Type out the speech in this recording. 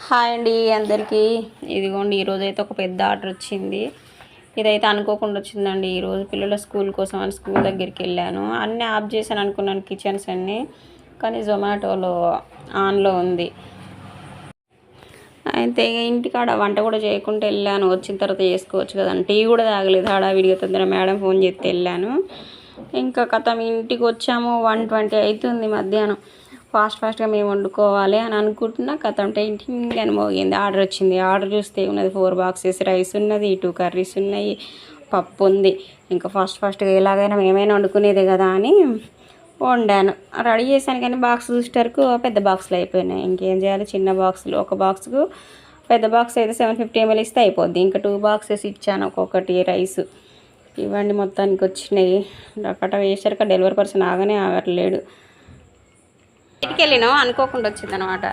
Hi అండి అందరికీ. ఇదిగోండి ఈరోజైతే ఒక పెద్ద ఆర్డర్ వచ్చింది. ఇదైతే అనుకోకుండా వచ్చిందండి. ఈరోజు పిల్లల స్కూల్ కోసం అని స్కూల్ దగ్గరికి వెళ్ళాను. అన్నీ ఆఫ్ చేశాను అనుకున్నాను, కిచెన్స్ అన్నీ, కానీ జొమాటోలో ఆన్లో ఉంది. అయితే ఇంటికాడ వంట కూడా చేయకుండా వెళ్ళాను. వచ్చిన తర్వాత చేసుకోవచ్చు కదండి. టీ కూడా తాగలేదు, హడావిడిగా తొందర మేడం ఫోన్ చేస్తే వెళ్ళాను. ఇంకా కథం ఇంటికి వచ్చాము, 1:20 అవుతుంది మధ్యాహ్నం. ఫాస్ట్గా మేము వండుకోవాలి అని అనుకుంటున్నా, కథం టెంటింగ్ అని మోగింది. ఆర్డర్ వచ్చింది. ఆర్డర్ చూస్తే ఉన్నది 4 బాక్సెస్ రైస్ ఉన్నది, 2 కర్రీస్ ఉన్నాయి, పప్పు ఉంది. ఇంకా ఫాస్ట్గా ఎలాగైనా మేమైనా వండుకునేదే కదా అని వండాను. రెడీ చేశాను, కానీ బాక్స్ చూసేటరకు పెద్ద బాక్సులు అయిపోయినాయి. ఇంకేం చేయాలి, చిన్న బాక్సులు. ఒక బాక్స్కు పెద్ద బాక్స్ అయితే 750 ml ఇస్తే అయిపోద్ది. ఇంకా 2 బాక్సెస్ ఇచ్చాను, ఒక్కొక్కటి రైస్. ఇవన్నీ మొత్తానికి వచ్చినాయి. అక్కడ వేసరికి డెలివరీ పర్సన్ ఆగట్లేడు. ఇంటికి వెళ్ళినాం, అనుకోకుండా వచ్చింది అనమాట.